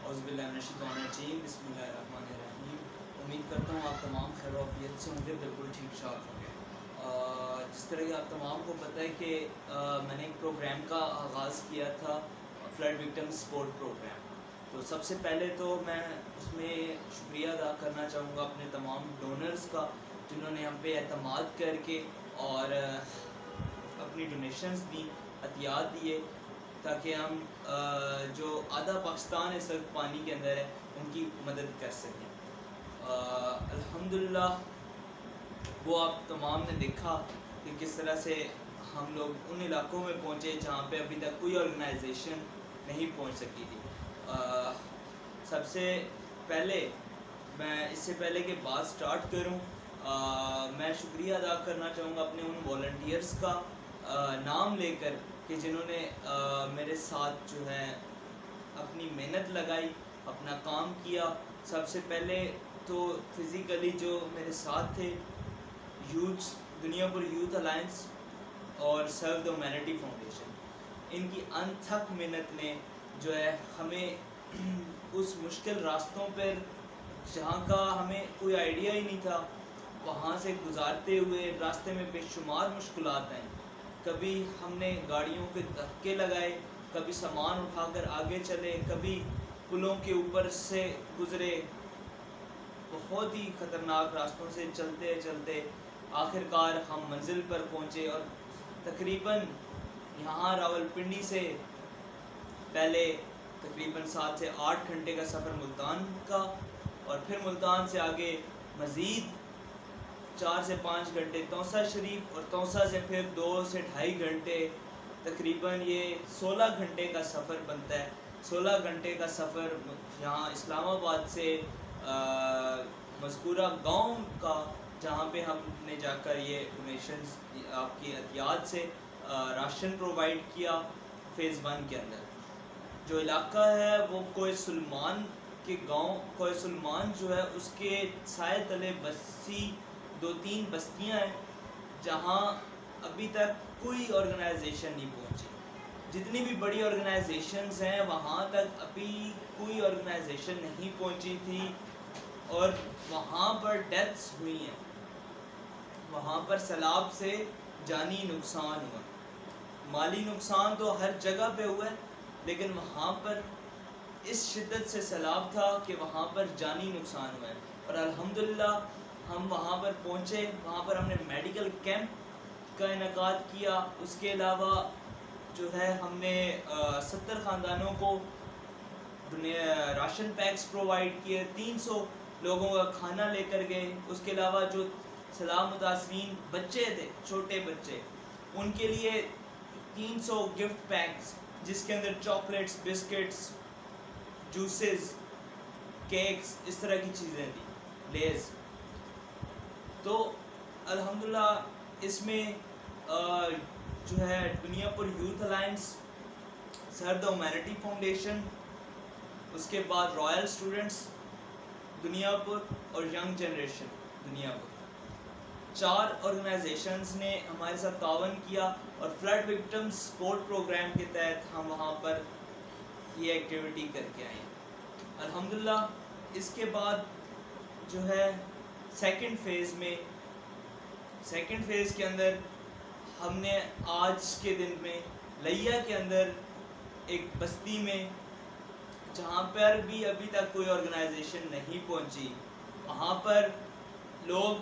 اعوذ باللہ من الشیطان الرجیم، بسم اللہ الرحمن الرحیم۔ امید کرتا ہوں آپ تمام خیر و عافیت سے ہوں گے، بالکل ٹھیک ٹھاک ہوں گے۔ جس طرح کہ آپ تمام کو پتہ ہے کہ میں نے ایک پروگرام کا آغاز کیا تھا، فلڈ وکٹم سپورٹ پروگرام۔ تو سب سے پہلے تو میں اس میں شکریہ ادا کرنا چاہوں گا اپنے تمام ڈونرز کا، جنہوں نے ہم پہ اعتماد کر کے اور اپنی ڈونیشنز دی، عطیات دیے، تاکہ ہم جو آدھا پاکستان اس وقت پانی کے اندر ہے ان کی مدد کر سکیں۔ الحمدللہ وہ آپ تمام نے دیکھا کہ کس طرح سے ہم لوگ ان علاقوں میں پہنچے جہاں پہ ابھی تک کوئی آرگنائزیشن نہیں پہنچ سکی تھی۔ سب سے پہلے میں اس سے پہلے کہ بات سٹارٹ کروں، میں شکریہ ادا کرنا چاہوں گا اپنے ان والنٹیئرز کا نام لے کر کہ جنہوں نے میرے ساتھ جو ہے اپنی محنت لگائی، اپنا کام کیا۔ سب سے پہلے تو فزیکلی جو میرے ساتھ تھے، یوتھس، دنیا پر یوتھ الائنس اور سرو دی ہیومینٹی فاؤنڈیشن، ان کی انتھک محنت نے جو ہے ہمیں اس مشکل راستوں پر جہاں کا ہمیں کوئی آئیڈیا ہی نہیں تھا، وہاں سے گزارتے ہوئے راستے میں بے شمار مشکلات آئیں۔ کبھی ہم نے گاڑیوں کے دھکے لگائے، کبھی سامان اٹھا کر آگے چلے، کبھی پلوں کے اوپر سے گزرے، بہت ہی خطرناک راستوں سے چلتے چلتے آخر کار ہم منزل پر پہنچے۔ اور تقریباً یہاں راولپنڈی سے پہلے تقریباً 7 سے 8 گھنٹے کا سفر ملتان کا، اور پھر ملتان سے آگے مزید 4 سے 5 گھنٹے توسا شریف، اور توسا سے پھر 2 سے 2.5 گھنٹے، تقریباً یہ 16 گھنٹے کا سفر بنتا ہے۔ 16 گھنٹے کا سفر یہاں اسلام آباد سے مذکورہ گاؤں کا، جہاں پہ ہم نے جا کر یہ ڈونیشنز آپ کی عطیات سے راشن پرووائڈ کیا فیز 1 کے اندر۔ جو علاقہ ہے وہ کوہ سلمان کے گاؤں، کوہ سلمان جو ہے اس کے سائے تلے بسی 2-3 بستیاں ہیں جہاں ابھی تک کوئی آرگنائزیشن نہیں پہنچی۔ جتنی بھی بڑی آرگنائزیشنز ہیں وہاں تک ابھی کوئی آرگنائزیشن نہیں پہنچی تھی، اور وہاں پر ڈیتھس ہوئی ہیں، وہاں پر سیلاب سے جانی نقصان ہوا۔ مالی نقصان تو ہر جگہ پہ ہوا ہے، لیکن وہاں پر اس شدت سے سیلاب تھا کہ وہاں پر جانی نقصان ہوا ہے۔ اور الحمدللہ ہم وہاں پر پہنچے، وہاں پر ہم نے میڈیکل کیمپ کا انعقاد کیا۔ اس کے علاوہ جو ہے ہم نے 70 خاندانوں کو راشن پیکس پرووائڈ کیے، 300 لوگوں کا کھانا لے کر گئے۔ اس کے علاوہ جو سیلاب متاثرین بچے تھے، چھوٹے بچے، ان کے لیے 300 گفٹ پیکس، جس کے اندر چاکلیٹس، بسکٹس، جوسز، کیکس، اس طرح کی چیزیں تھیں، لیز۔ تو الحمدللہ اس میں جو ہے دنیا پر youth alliance, serve the humanity foundation, اس کے بعد رائل اسٹوڈنٹس دنیا پر، اور ینگ جنریشن دنیا پر، 4 آرگنائزیشنز نے ہمارے ساتھ تعاون کیا، اور فلڈ وکٹم سپورٹ پروگرام کے تحت ہم وہاں پر یہ ایکٹیویٹی کر کے آئے ہیں الحمدللہ۔ اس کے بعد جو ہے سیکنڈ فیز کے اندر ہم نے آج کے دن میں لیا کے اندر ایک بستی میں، جہاں پر بھی ابھی تک کوئی آرگنائزیشن نہیں پہنچی، وہاں پر لوگ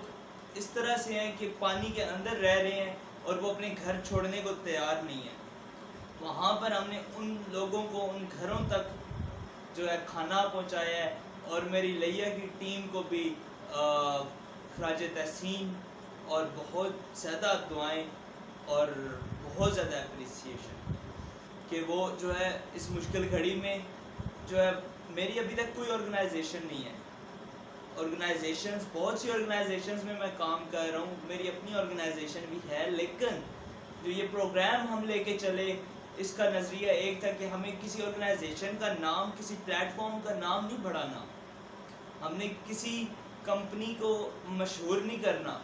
اس طرح سے ہیں کہ پانی کے اندر رہ رہے ہیں اور وہ اپنے گھر چھوڑنے کو تیار نہیں ہیں۔ وہاں پر ہم نے ان لوگوں کو ان گھروں تک جو ہے کھانا پہنچایا ہے، اور میری لیا کی ٹیم کو بھی خراج تحسین اور بہت زیادہ دعائیں اور بہت زیادہ اپریسیشن کہ وہ جو ہے اس مشکل گھڑی میں جو ہے، میری ابھی تک کوئی آرگنائزیشن نہیں ہے، بہت سی آرگنائزیشنز میں میں کام کر رہا ہوں، میری اپنی آرگنائزیشن بھی ہے، لیکن جو یہ پروگرام ہم لے کے چلے، اس کا نظریہ ایک تھا کہ ہمیں کسی آرگنائزیشن کا نام، کسی پلیٹ فارم کا نام نہیں بڑھانا، ہم نے کسی کمپنی کو مشہور نہیں کرنا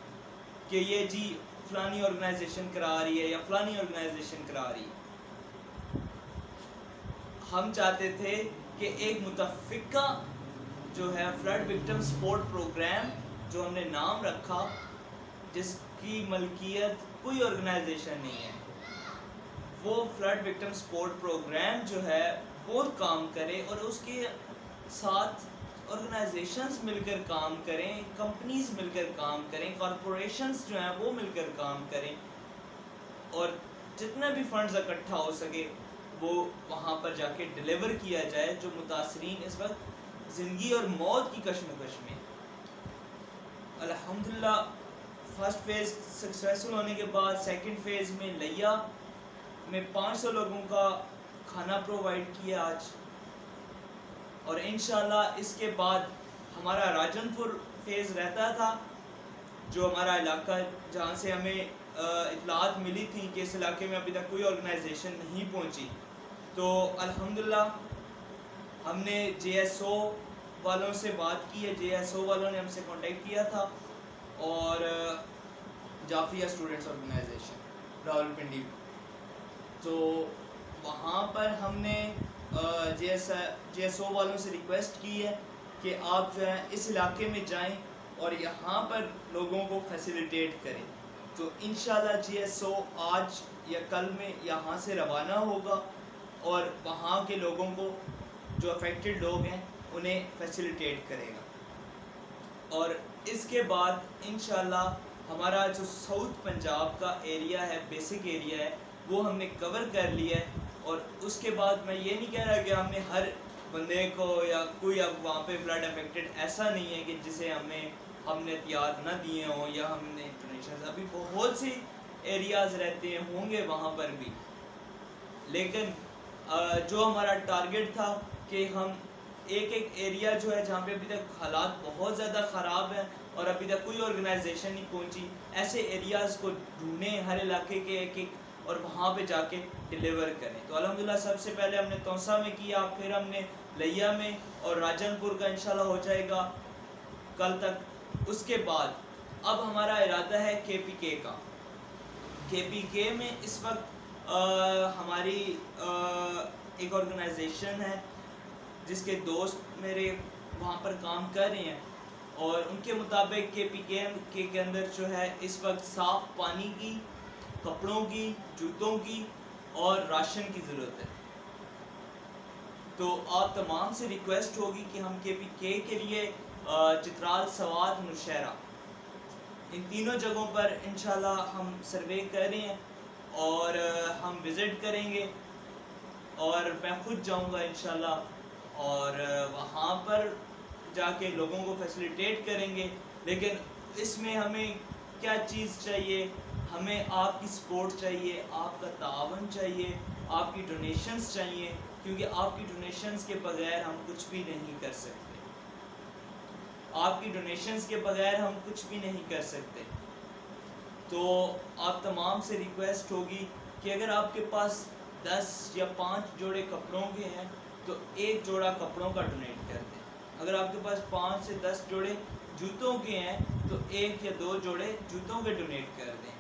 کہ یہ جی فلانی آرگنائزیشن کرا رہی ہے یا فلانی آرگنائزیشن کرا رہی ہے۔ ہم چاہتے تھے کہ ایک متفقہ جو ہے فلڈ وکٹم سپورٹ پروگرام جو ہم نے نام رکھا، جس کی ملکیت کوئی آرگنائزیشن نہیں ہے، وہ فلڈ وکٹم سپورٹ پروگرام جو ہے وہ کام کرے اور اس کے ساتھ آرگنائزیشنز مل کر کام کریں، کمپنیز مل کر کام کریں، کارپوریشنز جو ہیں وہ مل کر کام کریں، اور جتنا بھی فنڈز اکٹھا ہو سکے وہ وہاں پر جا کے ڈیلیور کیا جائے جو متاثرین اس وقت زندگی اور موت کی کشمکش میں۔ الحمدللہ فرسٹ فیز سکسیسفل ہونے کے بعد سیکنڈ فیز میں لیا میں 500 لوگوں کا کھانا پرووائڈ کیا آج، اور انشاءاللہ اس کے بعد ہمارا راجن پور فیز رہتا تھا، جو ہمارا علاقہ جہاں سے ہمیں اطلاعات ملی تھی کہ اس علاقے میں ابھی تک کوئی آرگنائزیشن نہیں پہنچی، تو الحمدللہ ہم نے جے ایس او والوں سے بات کی ہے، جے ایس او والوں نے ہم سے کانٹیکٹ کیا تھا، اور جعفریہ اسٹوڈنٹس آرگنائزیشن راولپنڈی، تو وہاں پر ہم نے جے ایس او والوں سے ریکویسٹ کی ہے کہ آپ جو ہے اس علاقے میں جائیں اور یہاں پر لوگوں کو فیسیلیٹیٹ کریں، تو انشاءاللہ جے ایس او آج یا کل میں یہاں سے روانہ ہوگا اور وہاں کے لوگوں کو جو افیکٹڈ لوگ ہیں انہیں فیسیلیٹیٹ کرے گا، اور اس کے بعد انشاءاللہ ہمارا جو ساؤتھ پنجاب کا ایریا ہے، بیسک ایریا ہے، وہ ہم نے کور کر لیا ہے، اور اس کے بعد میں یہ نہیں کہہ رہا کہ ہم نے ہر بندے کو یا کوئی اب وہاں پہ فلڈ افیکٹڈ ایسا نہیں ہے کہ جسے ہم نے احتیاط نہ دیے ہوں یا ہم نے ڈونیشنز، ابھی بہت سی ایریاز رہتے ہیں ہوں گے وہاں پر بھی، لیکن جو ہمارا ٹارگٹ تھا کہ ہم ایک ایریا جو ہے جہاں پہ ابھی تک حالات بہت زیادہ خراب ہیں اور ابھی تک کوئی آرگنائزیشن نہیں پہنچی، ایسے ایریاز کو ڈھونڈیں ہر علاقے کے ایک اور وہاں پہ جا کے ڈیلیور کریں۔ تو الحمدللہ سب سے پہلے ہم نے توسا میں کیا، پھر ہم نے لیا میں، اور راجن پور کا انشاءاللہ ہو جائے گا کل تک۔ اس کے بعد اب ہمارا ارادہ ہے کے پی کے کا۔ کے پی کے میں اس وقت ہماری ایک آرگنائزیشن ہے جس کے دوست میرے وہاں پر کام کر رہے ہیں، اور ان کے مطابق کے پی کے اندر جو ہے اس وقت صاف پانی کی، کپڑوں کی، جوتوں کی اور راشن کی ضرورت ہے، تو آپ تمام سے ریکویسٹ ہوگی کہ ہم کے پی کے لیے چترال، سوات، نوشہرہ ان تینوں جگہوں پر انشاءاللہ ہم سروے کر رہے ہیں، اور ہم وزٹ کریں گے، اور میں خود جاؤں گا انشاءاللہ، اور وہاں پر جا کے لوگوں کو فیسیلیٹیٹ کریں گے۔ لیکن اس میں ہمیں کیا چیز چاہیے؟ ہمیں آپ کی سپورٹ چاہیے، آپ کا تعاون چاہیے، آپ کی ڈونیشنز چاہیے، کیونکہ آپ کی ڈونیشنز کے بغیر ہم کچھ بھی نہیں کر سکتے، آپ کی ڈونیشنز کے بغیر ہم کچھ بھی نہیں کر سکتے۔ تو آپ تمام سے ریکویسٹ ہوگی کہ اگر آپ کے پاس 10 یا 5 جوڑے کپڑوں کے ہیں تو ایک جوڑا کپڑوں کا ڈونیٹ کر دیں، اگر آپ کے پاس 5 سے 10 جوڑے جوتوں کے ہیں تو 1 یا 2 جوڑے جوتوں کے ڈونیٹ کر دیں،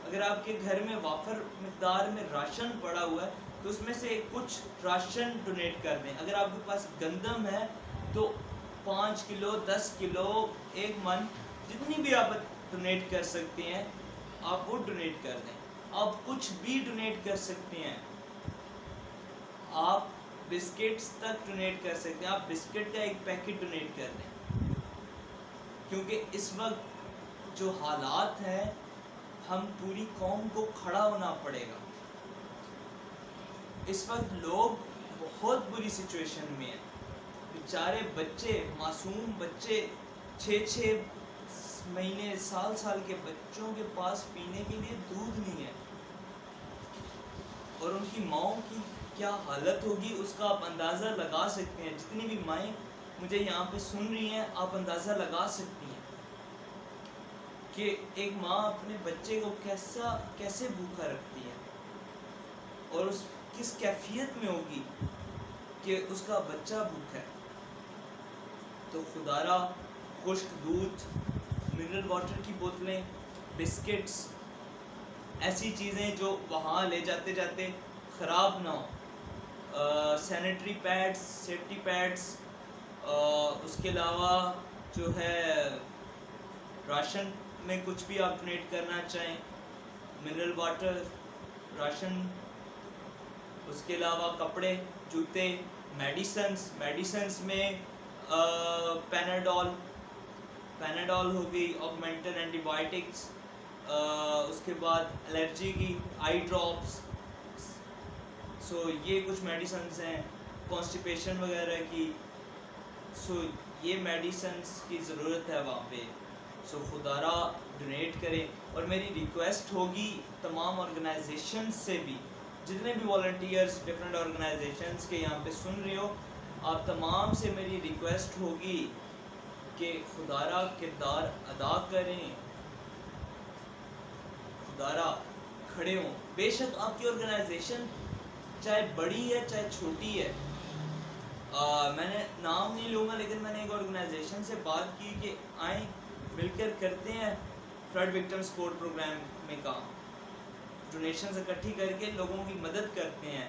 اگر آپ کے گھر میں وافر مقدار میں راشن پڑا ہوا ہے تو اس میں سے کچھ راشن ڈونیٹ کر دیں، اگر آپ کے پاس گندم ہے تو 5 کلو، 10 کلو، 1 من، جتنی بھی آپ ڈونیٹ کر سکتے ہیں آپ وہ ڈونیٹ کر دیں۔ آپ کچھ بھی ڈونیٹ کر سکتے ہیں، آپ بسکٹس تک ڈونیٹ کر سکتے ہیں، آپ بسکٹ کا ایک پیکٹ ڈونیٹ کر دیں، کیونکہ اس وقت جو حالات ہیں ہم پوری قوم کو کھڑا ہونا پڑے گا۔ اس وقت لوگ بہت بری سچویشن میں ہیں، بیچارے بچے، معصوم بچے، 6 مہینے، سال کے بچوں کے پاس پینے کے لیے دودھ نہیں ہے، اور ان کی ماؤں کی کیا حالت ہوگی اس کا آپ اندازہ لگا سکتے ہیں۔ جتنی بھی مائیں مجھے یہاں پہ سن رہی ہیں آپ اندازہ لگا سکتی ہیں کہ ایک ماں اپنے بچے کو کیسے بھوکا رکھتی ہے، اور اس کس کیفیت میں ہوگی کہ اس کا بچہ بھوکا ہے۔ تو خدارا خشک دودھ، منرل واٹر کی بوتلیں، بسکٹس، ایسی چیزیں جو وہاں لے جاتے جاتے خراب نہ ہو، سینیٹری پیڈس، سیفٹی پیڈس، اس کے علاوہ جو ہے راشن میں کچھ بھی آپ ڈونیٹ کرنا چاہیں، منرل واٹر، راشن، اس کے علاوہ کپڑے، جوتے، میڈیسنس میں پیناڈول ہو گئی، آگمنٹن اینٹی بائیوٹکس، اس کے بعد الرجی کی آئی ڈراپس، سو یہ کچھ میڈیسنس ہیں، کانسٹیپیشن وغیرہ کی، سو یہ میڈیسنس کی ضرورت ہے وہاں پہ، سو خدا را ڈونیٹ کریں۔ اور میری ریکویسٹ ہوگی تمام آرگنائزیشن سے بھی، جتنے بھی والنٹیئرس ڈفرینٹ آرگنائزیشنس کے یہاں پہ سن رہے ہو، آپ تمام سے میری ریکویسٹ ہوگی کہ خدا را کردار ادا کریں، خدا را کھڑے ہوں۔ بے شک آپ کی آرگنائزیشن چاہے بڑی ہے چاہے چھوٹی ہے، میں نے نام نہیں لوں گا، لیکن میں نے ایک آرگنائزیشن سے بات کی کہ آئیں مل کر کرتے ہیں فلڈ وکٹم سپورٹ پروگرام میں کام، ڈونیشنز اکٹھی کر کے لوگوں کی مدد کرتے ہیں،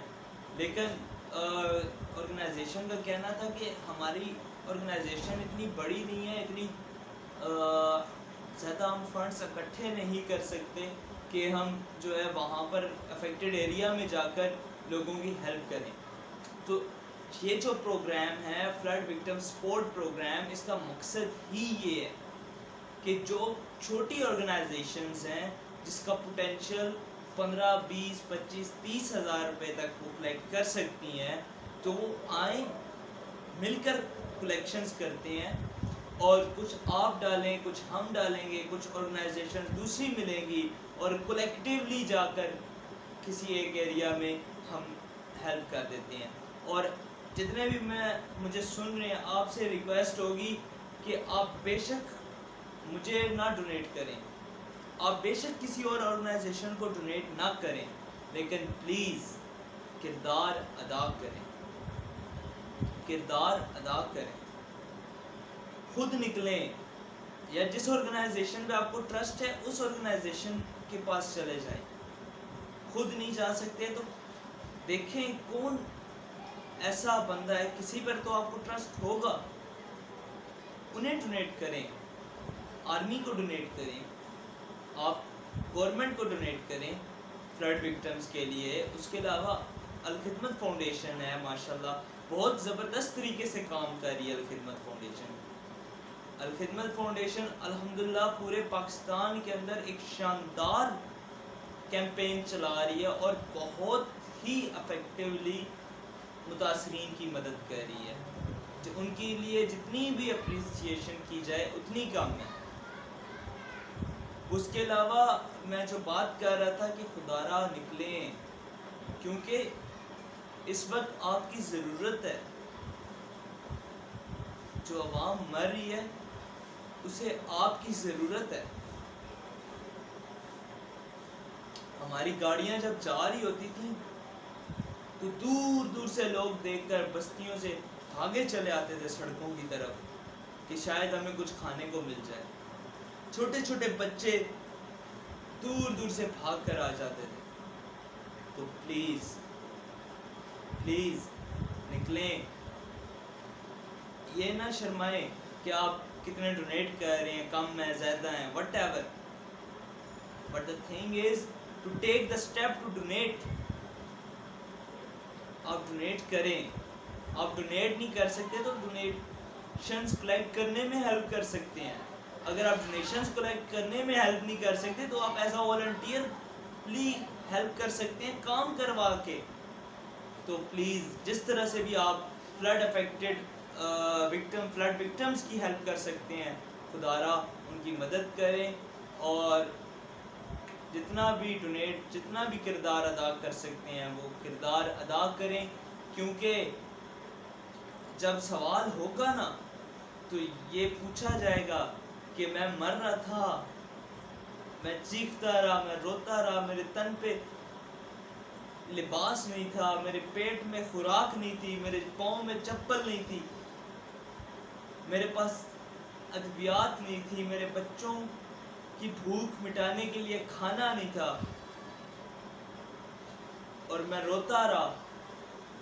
لیکن آرگنائزیشن کا کہنا تھا کہ ہماری آرگنائزیشن اتنی بڑی نہیں ہے، اتنی زیادہ ہم فنڈس اکٹھے نہیں کر سکتے کہ ہم جو ہے وہاں پر افیکٹڈ ایریا میں جا کر لوگوں کی ہیلپ کریں۔ تو یہ جو پروگرام ہے فلڈ وکٹم سپورٹ پروگرام، اس کا مقصد ہی یہ ہے کہ جو چھوٹی آرگنائزیشنز ہیں جس کا پوٹینشیل 15، 20، 25، 30 ہزار روپے تک وہ کلیکٹ کر سکتی ہیں، تو وہ آئیں مل کر کلیکشنز کرتے ہیں، اور کچھ آپ ڈالیں، کچھ ہم ڈالیں گے، کچھ آرگنائزیشن دوسری ملیں گی، اور کولیکٹیولی جا کر کسی ایک ایریا میں ہم ہیلپ کر دیتے ہیں۔ اور جتنے بھی مجھے سن رہے ہیں، آپ سے ریکویسٹ ہوگی کہ آپ بے شک مجھے نہ ڈونیٹ کریں، آپ بے شک کسی اور آرگنائزیشن کو ڈونیٹ نہ کریں، لیکن پلیز کردار ادا کریں، کردار ادا کریں، خود نکلیں، یا جس آرگنائزیشن پہ آپ کو ٹرسٹ ہے اس آرگنائزیشن کے پاس چلے جائیں۔ خود نہیں جا سکتے تو دیکھیں کون ایسا بندہ ہے، کسی پر تو آپ کو ٹرسٹ ہوگا، انہیں ڈونیٹ کریں، آرمی کو ڈونیٹ کریں، آپ گورنمنٹ کو ڈونیٹ کریں فلڈ وکٹمز کے لیے۔ اس کے علاوہ الخدمت فاؤنڈیشن ہے، ماشاءاللہ بہت زبردست طریقے سے کام کر رہی ہے الخدمت فاؤنڈیشن۔ الخدمت فاؤنڈیشن الحمدللہ پورے پاکستان کے اندر ایک شاندار کیمپین چلا رہی ہے، اور بہت ہی افیکٹولی متاثرین کی مدد کر رہی ہے، ان کے لیے جتنی بھی اپریسیشن کی جائے اتنی کم ہے۔ اس کے علاوہ میں جو بات کر رہا تھا کہ خدا را نکلیں، کیونکہ اس وقت آپ کی ضرورت ہے، جو عوام مر رہی ہے اسے آپ کی ضرورت ہے۔ ہماری گاڑیاں جب جا رہی ہوتی تھیں تو دور دور سے لوگ دیکھ کر بستیوں سے بھاگے چلے آتے تھے سڑکوں کی طرف کہ شاید ہمیں کچھ کھانے کو مل جائے، چھوٹے چھوٹے بچے دور دور سے بھاگ کر آ جاتے تھے۔ تو پلیز پلیز نکلیں، یہ نہ شرمائیں کہ آپ کتنے ڈونیٹ کر رہے ہیں، کم ہیں، زیادہ ہیں، whatever, but the thing is to take the step to donate. آپ ڈونیٹ کریں، آپ ڈونیٹ نہیں کر سکتے تو ڈونیشنز کلیکٹ کرنے میں ہیلپ کر سکتے ہیں۔ اگر آپ ڈونیشنز کلیکٹ کرنے میں ہیلپ نہیں کر سکتے تو آپ as a volunteer please help کر سکتے ہیں کام کروا کے۔ تو پلیز جس طرح سے بھی آپ فلڈ افیکٹڈ فلڈ وکٹمز کی ہیلپ کر سکتے ہیں، خدا را ان کی مدد کریں، اور جتنا بھی کردار ادا کر سکتے ہیں وہ کردار ادا کریں، کیونکہ جب سوال ہوگا نا تو یہ پوچھا جائے گا کہ میں مر رہا تھا، میں چیختا رہا، میں روتا رہا، میرے تن پہ لباس نہیں تھا، میرے پیٹ میں خوراک نہیں تھی، میرے پاؤں میں چپل نہیں تھی، میرے پاس ادویات نہیں تھی، میرے بچوں کی بھوک مٹانے کے لیے کھانا نہیں تھا، اور میں روتا رہا،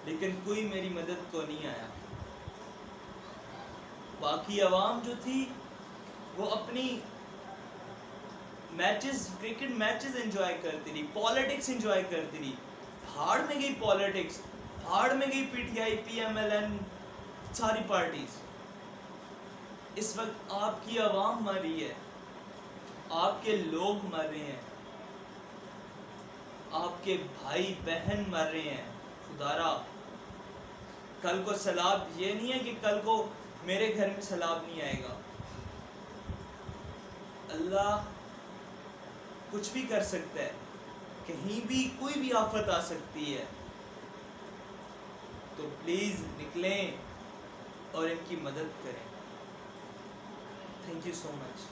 لیکن کوئی میری مدد کو نہیں آیا. باقی عوام جو تھی وہ اپنی میچز، کرکٹ میچز انجوائے کرتی رہی، پالیٹکس انجوائے کرتی رہی. بھاڑ میں گئی پالیٹکس، بھاڑ میں گئی پی ٹی آئی، پی ایم ایل این، ساری پارٹیز. اس وقت آپ کی عوام مر رہی ہے، آپ کے لوگ مر رہے ہیں، آپ کے بھائی بہن مر رہے ہیں. خدارا کل کو سیلاب، یہ نہیں ہے کہ کل کو میرے گھر میں سیلاب نہیں آئے گا. اللہ کچھ بھی کر سکتا ہے، کہیں بھی کوئی بھی آفت آ سکتی ہے. تو پلیز نکلیں اور ان کی مدد کریں. Thank you so much.